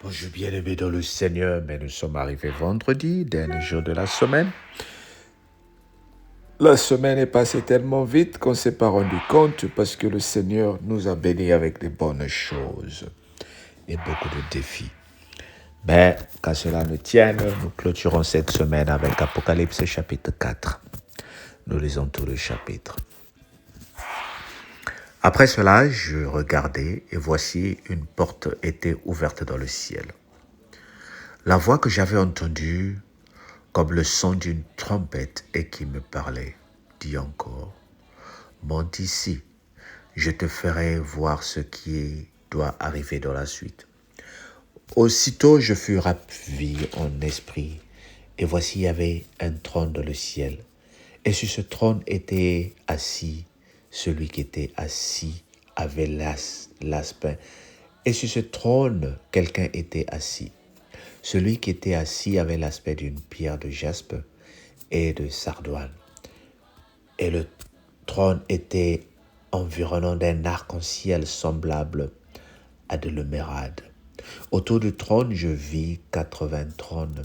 Bonjour bien-aimés dans le Seigneur, mais nous sommes arrivés vendredi, dernier jour de la semaine. La semaine est passée tellement vite qu'on ne s'est pas rendu compte parce que le Seigneur nous a bénis avec des bonnes choses et beaucoup de défis. Mais qu'à cela ne tienne, nous clôturons cette semaine avec Apocalypse chapitre 4. Nous lisons tout le chapitre. Après cela, je regardai et voici une porte était ouverte dans le ciel. La voix que j'avais entendue comme le son d'une trompette et qui me parlait, dit encore, « Monte ici, je te ferai voir ce qui doit arriver dans la suite. » Aussitôt je fus ravi en esprit, et voici il y avait un trône dans le ciel, et sur ce trône était assis celui qui était assis avait l'aspect, et sur ce trône quelqu'un était assis. Celui qui était assis avait l'aspect d'une pierre de jaspe et de sardoine. Et le trône était environné d'un arc-en-ciel semblable à de l'émeraude. Autour du trône, je vis 80 trônes.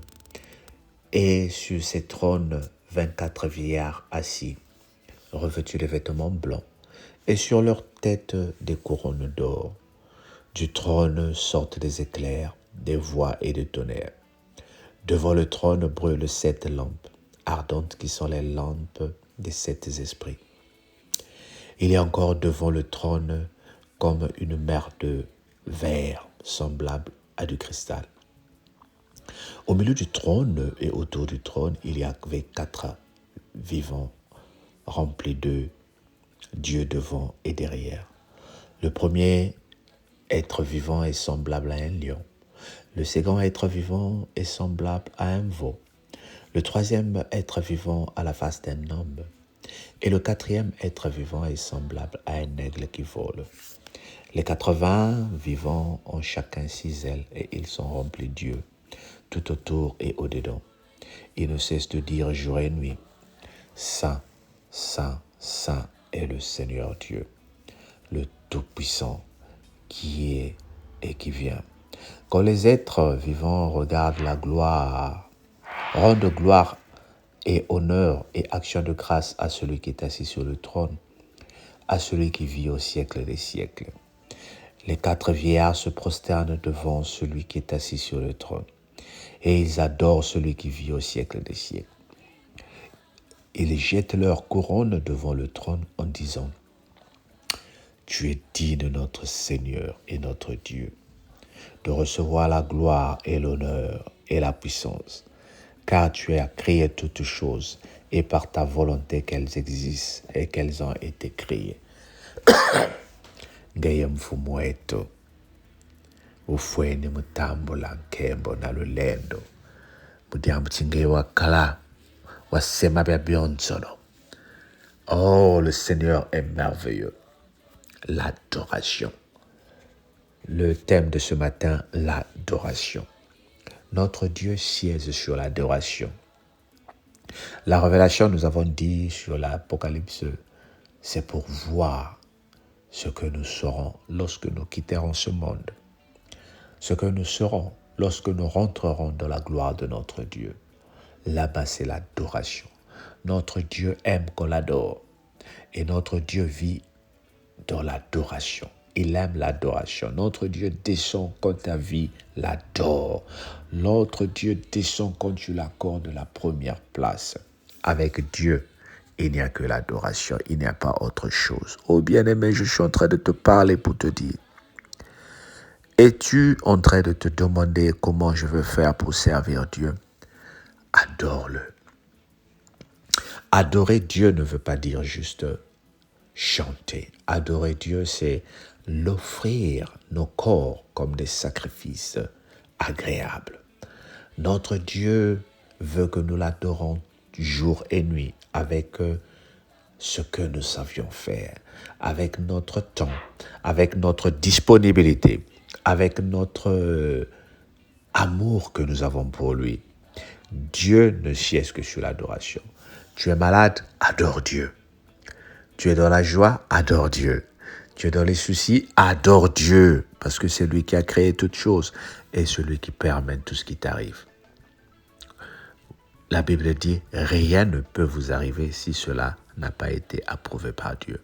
Et sur ces trônes, 24 vieillards assis, revêtus de vêtements blancs, et sur leurs têtes des couronnes d'or. Du trône sortent des éclairs, des voix et des tonnerres. Devant le trône brûlent 7 lampes ardentes qui sont les lampes des 7 esprits. Il y a encore devant le trône comme une mer de verre semblable à du cristal. Au milieu du trône et autour du trône, il y avait 4 vivants remplis de Dieu devant et derrière. Le premier être vivant est semblable à un lion. Le second être vivant est semblable à un veau. Le troisième être vivant a la face d'un homme. Et le quatrième être vivant est semblable à un aigle qui vole. Les 80 vivants ont chacun 6 ailes et ils sont remplis de Dieu, tout autour et au-dedans. Ils ne cessent de dire jour et nuit, Saint, Saint, Saint est le Seigneur Dieu, le Tout-Puissant, qui est et qui vient. Quand les êtres vivants regardent la gloire, rendent gloire et honneur et action de grâce à celui qui est assis sur le trône, à celui qui vit au siècle des siècles. Les 4 vieillards se prosternent devant celui qui est assis sur le trône, et ils adorent celui qui vit au siècle des siècles. Ils jettent leur couronne devant le trône en disant, « Tu es digne, notre Seigneur et notre Dieu, de recevoir la gloire et l'honneur et la puissance, car tu as créé toutes choses, et par ta volonté qu'elles existent et qu'elles ont été créées. » Ngaye mfumu wetu, ufweni mutambula nkembo na lulendo, mudiambu chingaye wakala, wasema bya byonsono. Oh, le Seigneur est merveilleux. L'adoration. Le thème de ce matin, l'adoration. Notre Dieu siège sur l'adoration. La révélation, nous avons dit sur l'Apocalypse, c'est pour voir ce que nous serons lorsque nous quitterons ce monde. Ce que nous serons lorsque nous rentrerons dans la gloire de notre Dieu. Là-bas, c'est l'adoration. Notre Dieu aime qu'on l'adore. Et notre Dieu vit dans l'adoration. Il aime l'adoration. Notre Dieu descend quand ta vie l'adore. Notre Dieu descend quand tu l'accordes la première place. Avec Dieu, il n'y a que l'adoration. Il n'y a pas autre chose. Oh bien-aimé, je suis en train de te parler pour te dire. Es-tu en train de te demander comment je veux faire pour servir Dieu? Adore-le. Adorer Dieu ne veut pas dire juste chanter. Adorer Dieu, c'est l'offrir nos corps comme des sacrifices agréables. Notre Dieu veut que nous l'adorons jour et nuit avec ce que nous savions faire, avec notre temps, avec notre disponibilité, avec notre amour que nous avons pour lui. Dieu ne siège que sur l'adoration. Tu es malade, adore Dieu. Tu es dans la joie, adore Dieu. Tu es dans les soucis, adore Dieu, parce que c'est lui qui a créé toutes choses et celui qui permet tout ce qui t'arrive. La Bible dit, rien ne peut vous arriver si cela n'a pas été approuvé par Dieu.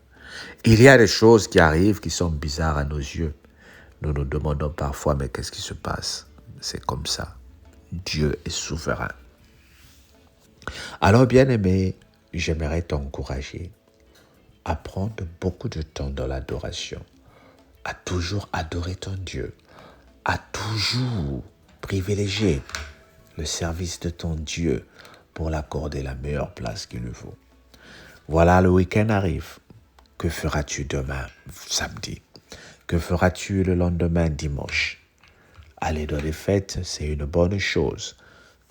Il y a des choses qui arrivent qui sont bizarres à nos yeux. Nous nous demandons parfois, mais qu'est-ce qui se passe? C'est comme ça. Dieu est souverain. Alors, bien-aimé, j'aimerais t'encourager à prendre beaucoup de temps dans l'adoration, à toujours adorer ton Dieu, à toujours privilégier le service de ton Dieu pour l'accorder la meilleure place qu'il lui faut. Voilà, le week-end arrive. Que feras-tu demain, samedi? Que feras-tu le lendemain, dimanche? Aller dans les fêtes, c'est une bonne chose.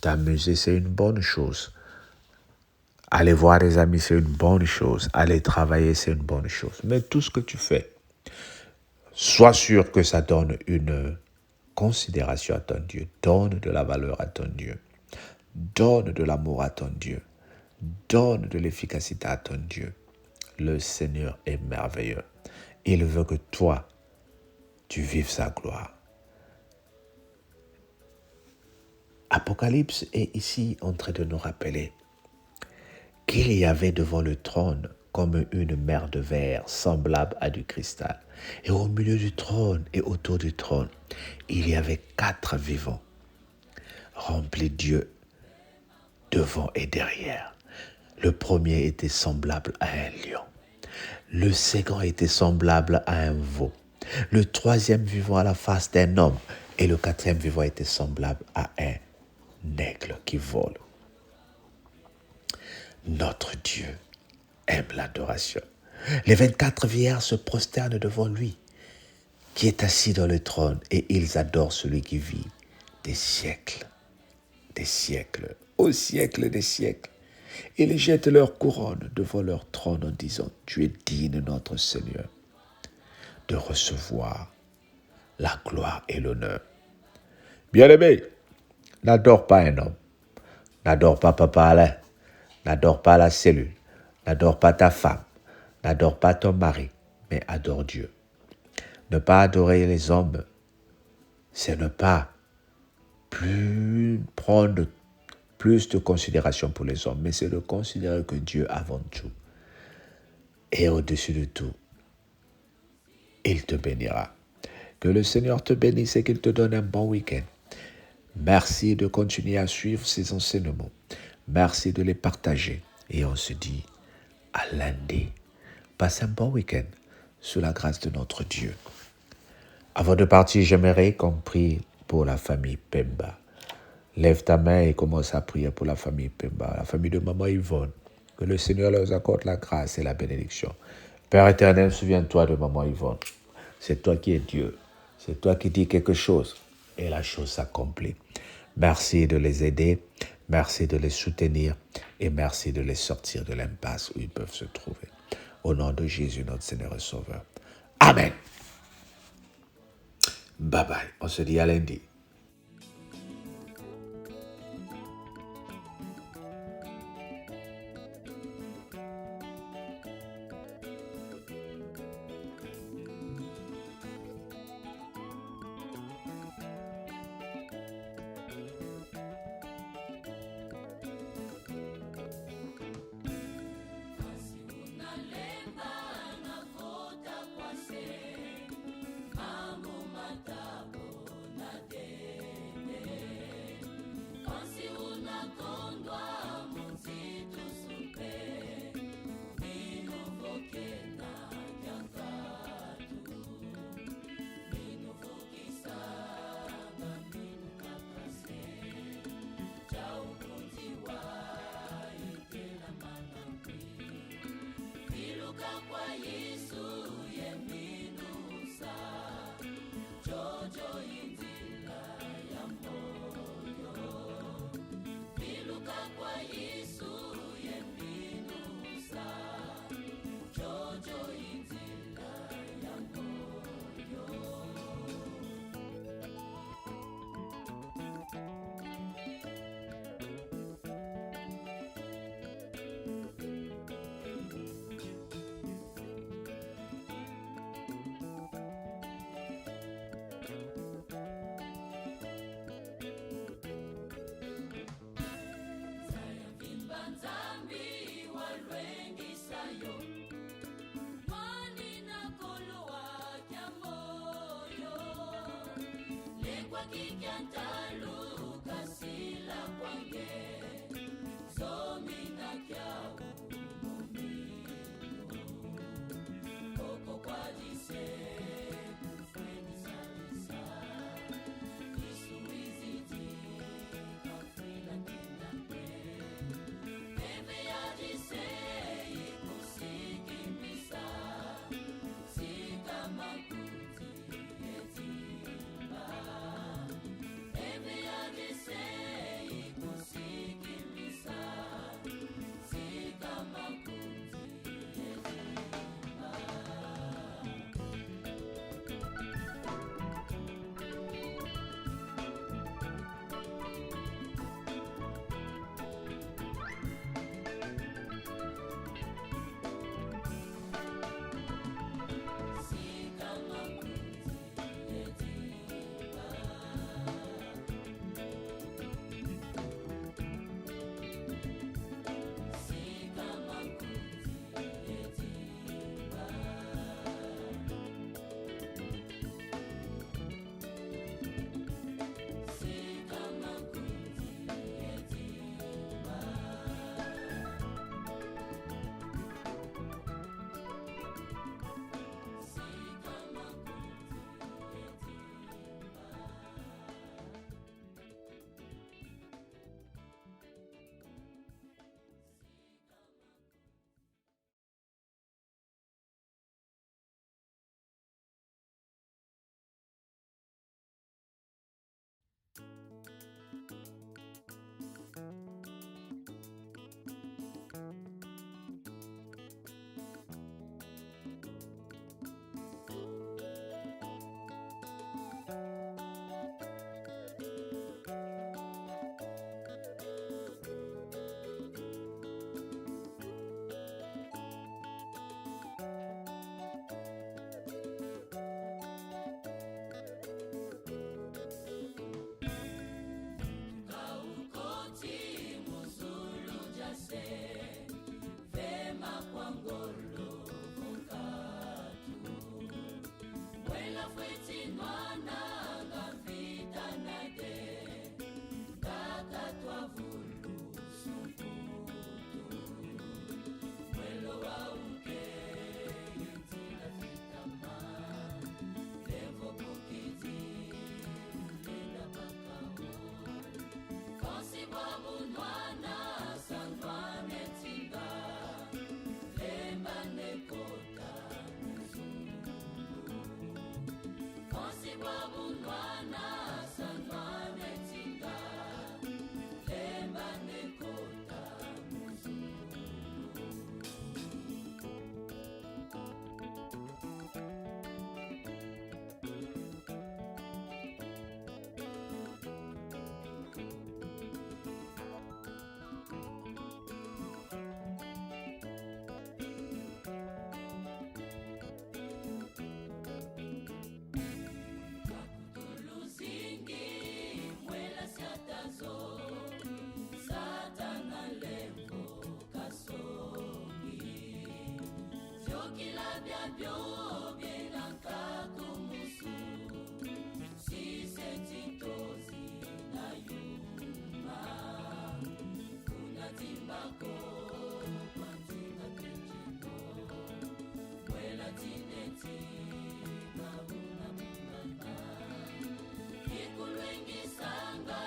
T'amuser, c'est une bonne chose. Aller voir des amis, c'est une bonne chose. Aller travailler, c'est une bonne chose. Mais tout ce que tu fais, sois sûr que ça donne une considération à ton Dieu. Donne de la valeur à ton Dieu. Donne de l'amour à ton Dieu. Donne de l'efficacité à ton Dieu. Le Seigneur est merveilleux. Il veut que toi, tu vives sa gloire. Apocalypse est ici en train de nous rappeler qu'il y avait devant le trône comme une mer de verre semblable à du cristal. Et au milieu du trône et autour du trône, il y avait 4 vivants, remplis Dieu devant et derrière. Le premier était semblable à un lion. Le second était semblable à un veau. Le troisième vivant à la face d'un homme. Et le quatrième vivant était semblable à un aigle qui vole. Notre Dieu aime l'adoration. Les 24 vieillards se prosternent devant lui, qui est assis dans le trône, et ils adorent celui qui vit des siècles, au siècle des siècles. Ils jettent leur couronne devant leur trône en disant, tu es digne, notre Seigneur, de recevoir la gloire et l'honneur. Bien-aimé, n'adore pas un homme, n'adore pas Papa Alain, n'adore pas la cellule, n'adore pas ta femme, n'adore pas ton mari, mais adore Dieu. Ne pas adorer les hommes, c'est ne pas plus prendre plus de considération pour les hommes, mais c'est de considérer que Dieu avant tout et au-dessus de tout, il te bénira. Que le Seigneur te bénisse et qu'il te donne un bon week-end. Merci de continuer à suivre ces enseignements. Merci de les partager. Et on se dit à lundi. Passe un bon week-end sous la grâce de notre Dieu. Avant de partir, j'aimerais qu'on prie pour la famille Pemba. Lève ta main et commence à prier pour la famille Pemba, la famille de Maman Yvonne. Que le Seigneur leur accorde la grâce et la bénédiction. Père éternel, souviens-toi de Maman Yvonne. C'est toi qui es Dieu. C'est toi qui dis quelque chose et la chose s'accomplit. Merci de les aider, merci de les soutenir et merci de les sortir de l'impasse où ils peuvent se trouver. Au nom de Jésus, notre Seigneur et Sauveur. Amen. Bye bye. On se dit à lundi. Mambo matabo na de kwa kikiantalu kasila kwange zomina kyau mumino koko kwa jise kufweni salisa isuiziti kafrila kinakwe eve ya jise ikusikimisa sika makuti etimba eve ya jise ikusikimisa sika makuti etimba. Sika makuti etimba. Sika makuti etimba. Sika makuti etimba. Sika makuti etimba. Sika makuti. Kaukoti muzulu jase vema kwa ngolo vokatu mwela fweti nwana ngavita nade kakatwa vulu sunkutu mwelo wauke yentila fitama levo pokiti lenda bakao Kansi babu nwana sanwane tinga lemba nekota muzungu Kansi babu nwana sanwane tinga lemba nekota muzungu Kakutuluzingi mwela siatazo satana lembo kasongi vyokila byabyo byenakakumusu sisetitozi na yuma kunatimbako kwantinga kenjiko mwela tineti kabuna mumana ikulwengisanga